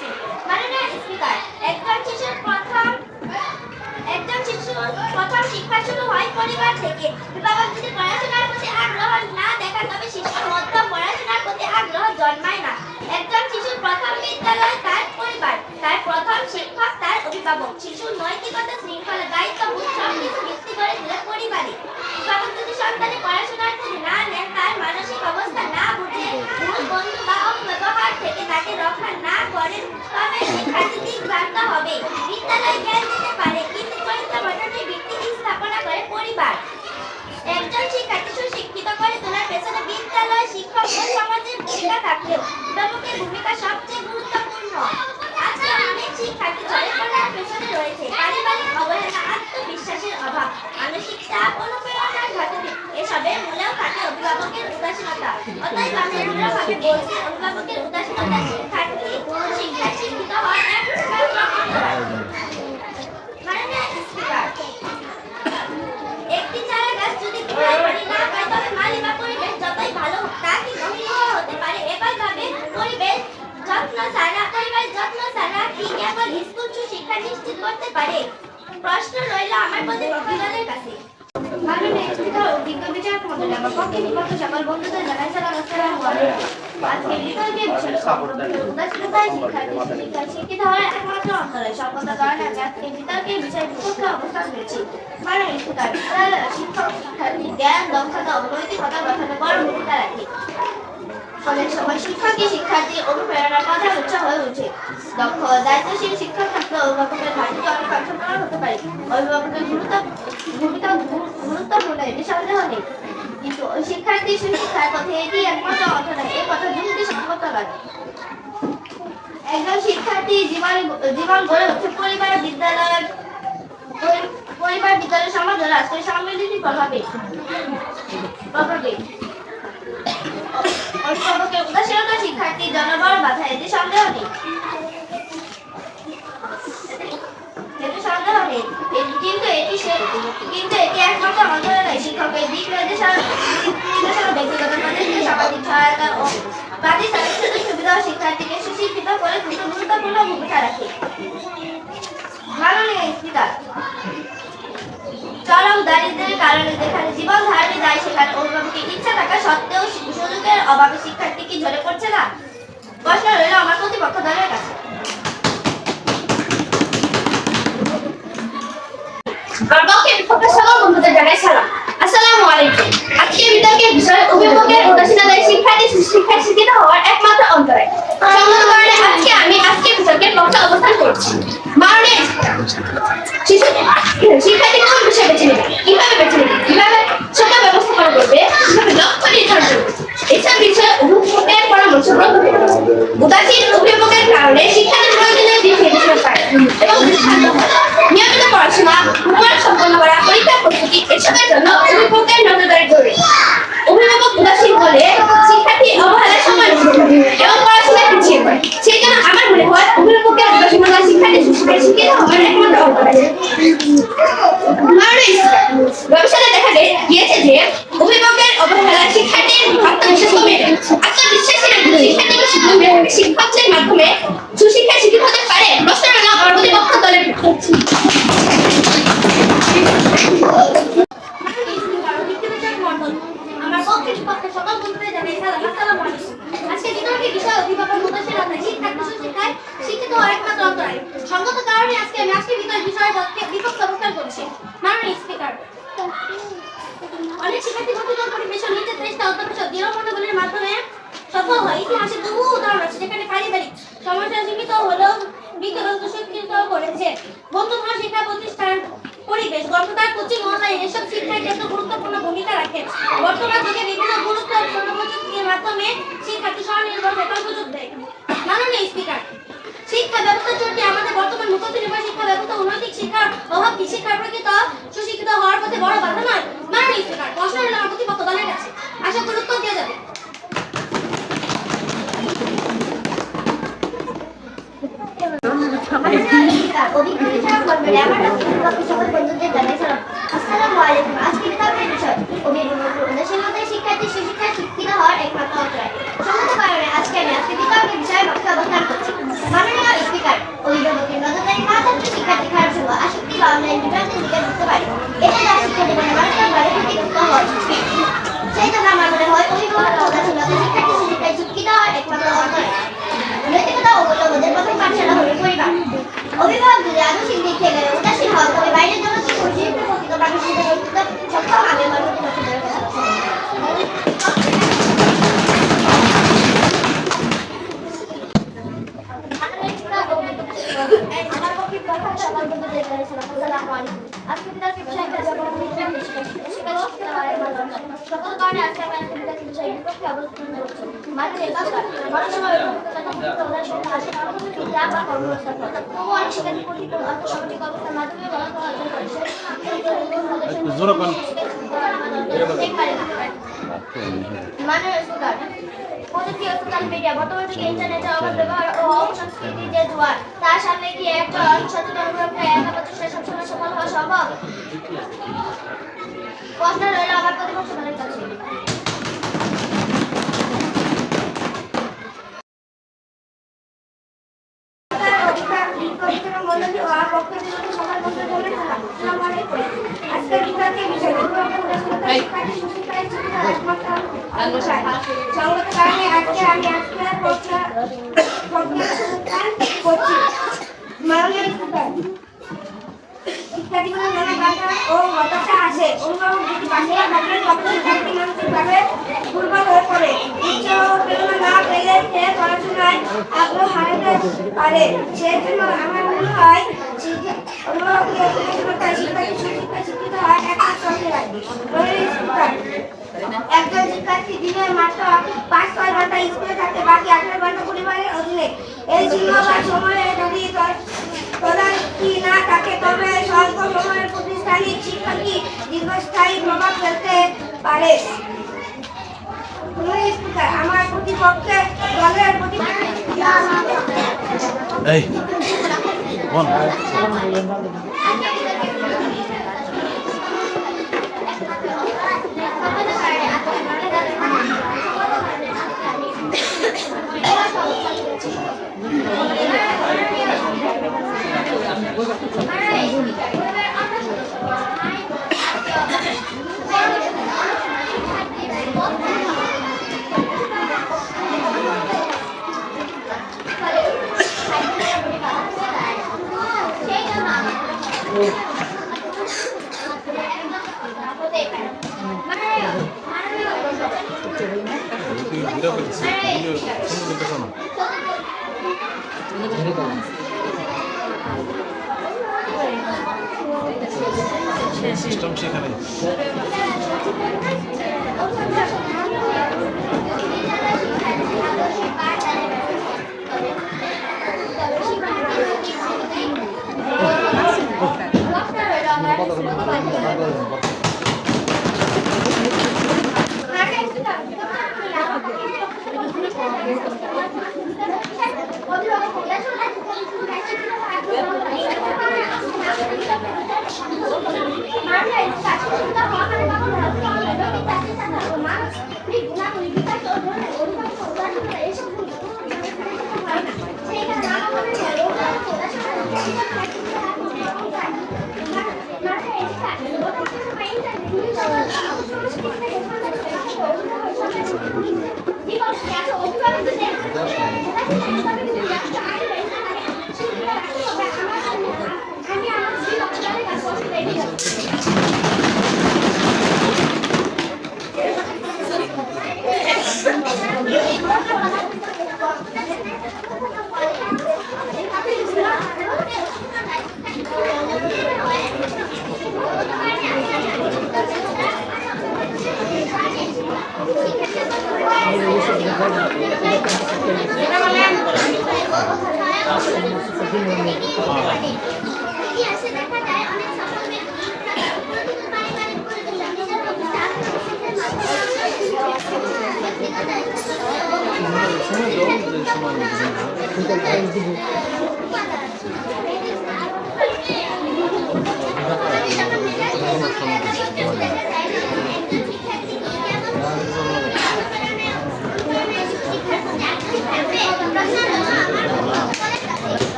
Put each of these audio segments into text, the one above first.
করছি। মাননীয় স্পিকার, একজন শিশুর প্রথম শিক্ষা শুরু হয় পরিবার থেকে। অভিভাবক যদি পড়াশোনার প্রতি আগ্রহ না দেখান তবে শিশুর মধ্যে পড়াশোনার প্রতি আগ্রহ জন্মায় না। একজন শিশুর প্রথম বিদ্যালয় তার পরিবার, তার প্রথম শিক্ষক তার অভিভাবক। শিশুর নৈতিকতা, শৃঙ্খলা, দায়িত্ববোধ সবকিছু ভিত্তি করে পরিবারে। অভিভাবক যদি সন্তানের পড়াশোনার প্রতি না নেন, তার মানসিক অবস্থা না বুঝে, ভুল বন্ধু বা অপব্যবহার থেকে তাকে রক্ষা না করেন, তবে শিক্ষার্থী দিকভ্রান্ত হবে। বিদ্যালয় জ্ঞান দিতে পারে, কিন্তু চরিত্র গঠনের ভিত্তি স্থাপনা করে পরিবার। একজন শিক্ষার্থী সুশিক্ষিত করে তোলার পেছনে বিদ্যালয়, শিক্ষক ও সমাজের ভূমিকা থাকলেও অভিভাবকের ভূমিকা সবচেয়ে গুরুত্বপূর্ণ। আজকে অনেক শিক্ষার্থী ঝরে পড়ার পেছনে রয়েছে পারিবারিক অবহেলা, আত্মবিশ্বাসের অভাব, মানসিক চাপ, অনুপ্রেরণার ঘাটতি। এসবের মূলেও থাকে অভিভাবকের উদাসীনতা। অতএব আমি দৃঢ়ভাবে বলছি, অভিভাবকের উদাসীনতা শিক্ষার্থী শিক্ষিত হওয়ার এক মাননীয় স্পিকার, একটি চারা গাছ যদি পানি না পায় তবে মালি বা পরিবেশ যতই ভালো হোক তা কি নষ্ট হতে পারে। একইভাবে পরিবেশ যত্ন ছাড়া কি কেবল স্কুল সুশিক্ষা নিশ্চিত করতে পারে? প্রশ্ন রইল আমার প্রতি বক্তাদের কাছে। মাননীয় স্পিকার, অভিজ্ঞ বিচারক মণ্ডলী, আমার পক্ষে নিকট সকল বন্ধুদের জানাই সালাম, আসসালামু আলাইকুম। আজকে বিতর্কের বিষয় উদাসীনতায় শিক্ষার্থী শিক্ষিত হওয়ার একমাত্র অন্তরায়। সঙ্গত কারণে আমি আজকে বিতর্কের বিষয় বিপক্ষে অবস্থান করেছি। মাননীয় স্পিকার, শিক্ষক শিক্ষার্থী জ্ঞান, দক্ষতা ও নৈতিকতা গঠনে বড় ভূমিকা রাখে। অনেক সময় শিক্ষকই শিক্ষার্থীর অনুপ্রেরণার প্রধান উৎস হয়ে ওঠে। দক্ষ দায়িত্বশীল শিক্ষক থাকলে অভিভাবকের ঘাটতি অনেক পূরণ হতে পারে। অভিভাবকের ভূমিকা গুরুত্বপূর্ণ, এটি সন্দেহ নেই, কিন্তু শিক্ষার্থী সুশিক্ষার পথে এটি একমাত্র অর্থ নয়, এই কথা যুক্তিসঙ্গত নয়। একজন শিক্ষার্থী জীবন গড়ে ওঠে পরিবার, বিদ্যালয়, সমাজ ও রাষ্ট্রের সম্মিলিত প্রভাবে। অভিভাবকের উদাসীনতা শিক্ষার্থীর জন্য বড় বাধা, এতে সন্দেহ নেই। কিন্তু এটি একমাত্র অন্তরায় নয়। শিক্ষকের দিক নির্দেশনা, ব্যক্তিগত প্রচেষ্টা, সামাজিক সহায়তা ও প্রাতিষ্ঠানিক সুযোগ সুবিধা শিক্ষার্থীকে সুশিক্ষিত করে তুলতে গুরুত্বপূর্ণ ভূমিকা রাখে। মাননীয় স্পিকার, চরম দারিদ্র্যের কারণে যেখানে জীবন ধারণে যায়, সেখানে অভিভাবকের ইচ্ছা থাকা সত্ত্বেও সুযোগের অভাবে শিক্ষার্থী কি ঝরে পড়ছে না? প্রশ্ন রইল আমার প্রতিপক্ষ দলের কাছে। আমার পক্ষে বিপক্ষের সকল বন্ধুদের জানাই সালাম, আসসালামু আলাইকুম। আজকে বিতর্কের বিষয় অভিভাবকের উদাসীনতায় শিক্ষার্থী শিক্ষিত হওয়ার একমাত্র অন্তরায়। সংগত কারণে আমি বিতর্কের পক্ষে অবস্থান করছি। মাননীয় শিক্ষার্থী কোন বিষয় বেছে নেবে, কিভাবে বেছে নেবে, কিভাবে সেটা ব্যবস্থাপনা করবে, কিভাবে লক্ষ্য নির্ধারণ করবে, এসব বিষয়ে অভিভাবকের পরামর্শ গ্রহণ করবে। উদাসীন অভিভাবকের কারণে শিক্ষার্থীর প্রয়োজনীয় দিক নির্দেশনা পায় এবং বিভ্রান্ত হয়। নিয়মিত পড়াশোনা, হোমওয়ার্ক সম্পন্ন করা, পরীক্ষার প্রস্তুতি, এসবের জন্য অভিভাবকের নজরদারি জরুরি। অভিভাবক উদাসীন হলে শিক্ষার্থী অবহেলার সময় এবং পড়াশোনায় পিছিয়ে পড়ে। সেই জন্য আমার মনে হয় অভিভাবকের উদাসীনতা শিক্ষার্থী শিক্ষিত হওয়ার একমাত্র অন্তরায়। গবেষণায় দেখা গিয়েছে যে অভিভাবকের অবহেলা শিক্ষার্থীর আত্মবিশ্বাস কমে যায়। আত্মবিশ্বাসীরা শিক্ষার্থীকে শিক্ষকদের মাধ্যমে সুশিক্ষায় শিক্ষিত হতে পারে। প্রশ্ন হলো আমার প্রতিপক্ষ দলের আমার পক্ষে বিপক্ষে সকল বন্ধুদের জানাই সালাম, আসসালামু আলাইকুম। আজকে বিতর্কের বিষয় অভিভাবক উদাসীনতা শিক্ষার্থী সুশিক্ষায় শিক্ষিত হওয়ার একমাত্র অন্তরায়। সংগত কারণে আমি বিতর্ক বিষয়ের বিপক্ষে অবস্থান করছি। মাননীয় স্পিকার, অনেক শিক্ষার্থী প্রতিকূল পরিবেশ নিজের চেষ্টা, অধ্যবসায়, দৃঢ় মনোবলের মাধ্যমে সফল হয়। ইতিহাসে বহু উদাহরণ আছে যেখানে পারিবারিক সমস্যা সীমিত হলেও বিকল্প শিক্ষিত করেছে। বন্ধুত্ব শিক্ষা প্রতিষ্ঠান, পরিবেশ, গ্রন্থাগার, কোচিং, অনলাইন এসব শিক্ষার ক্ষেত্রে গুরুত্বপূর্ণ ভূমিকা রাখে। বর্তমান যুগে বিভিন্ন গুরুত্বপূর্ণ প্রযুক্তির মাধ্যমে শিক্ষার্থী স্বনির্ভর থাকার সুযোগ দেয়। মাননীয় স্পিকার, শিক্ষা ব্যবস্থা চলছে আমাদের বর্তমান মুখ্য নির্ভর শিক্ষা ব্যবস্থা অনৈতিক শিক্ষার অভাব কি শিক্ষার প্রকৃত সুশিক্ষিত হওয়ার পথে বড় বাধা নয়? মাননীয় স্পিকার, প্রশ্ন হলো আমার প্রতিপক্ষ দলের কাছে, আশা করি উত্তর দেওয়া যাবে। আজকে বিতর্কের বিষয় অভিভাবকের উদাসীনতায় শিক্ষার্থী সুশিক্ষায় শিক্ষিত হওয়ার একমাত্র অন্তরায়। সংগত কারণে আমি বিতর্কের বিষয়ে পক্ষে অবস্থান করছি। মাননীয় আমার পক্ষে কথা সবার মধ্যে দেখতে ছিল আসসালামু আলাইকুম আজকে বিদ্যার্থী বিষয়টা যখন আমি সেটা শিখতে পারি সকল কারণে আজকে আমি বিদ্যার্থী বিষয়ের বিপক্ষে অবস্থান করছি মানে এটা অনেক সময় ওদের সাথে আসে যা বা কর্মব্যবস্থা করে তবুও অনেক শিক্ষার্থী প্রতিকূল অর্থসামাজিক অবস্থার মাধ্যমে ফলাফল অর্জন করে মানে প্রযুক্তি ও সোশ্যাল মিডিয়া বর্তমান যুগে ইন্টারনেটের অবাধ ব্যবহার ও অপসংস্কৃতির যে জোয়ার তার সামনে কি একটা সচেতন গ্রুপে একা প্রচেষ্টা সবসময় সফল হওয়া সম্ভব? প্রশ্ন রইল আমার প্রতিপক্ষ দলের কাছে। আজকের বিদ্যার্থী বিষয় সঙ্গত কারণে আজকে আমি করছি মাননীয় শিক্ষার্থীগুলোর মনে বাধা ও হতাশা আসে অভিভাবক যদি বাসিয়া থাকলে তখন শিক্ষার্থী মানসিকভাবে দুর্বল হয়ে পড়ে ইচ্ছা ও প্রেরণা না পেলে সে পড়াশোনায় আগ্রহ হারাতে পারে সেজন্য আমার মনে হয় অভিভাবককে শিক্ষার্থী সুশিক্ষায় শিক্ষিত হয় একমাত্র একজন শিক্ষার্থী দিনে মাত্র 5-6 ঘন্টা স্কুলে থাকে বাকি 18 ঘন্টা পরিবারের অধীনে এই সীমাবদ্ধ সময়ে যদি তদারকি না থাকে তবে স্বল্প সময়ের প্রতিষ্ঠানিক শিক্ষা কি দীর্ঘস্থায়ী প্রভাব ফেলতে পারে আমার প্রতিপক্ষে দলের এই কোন সিস্টেম সেখানে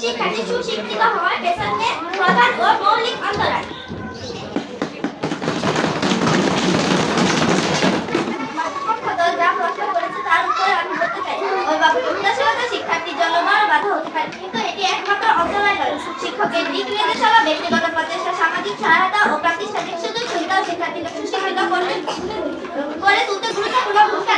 শিক্ষার্থী সুশিক্ষিত হওয়ার পেছনে প্রধান ও মৌলিক অন্তরায় যা প্রশ্ন করেছে তার উত্তরে আমি বলতে চাই শিক্ষার্থীর জন্য বড় বাধা হতে পারে এর দিক নির্দেশনা, ব্যক্তিগত প্রচেষ্টা, সামাজিক সহায়তা ও প্রাতিষ্ঠানিক সুযোগ সুবিধা শিক্ষার্থীদের শিক্ষিত করে তুলতে গুরুত্বপূর্ণ ভূমিকা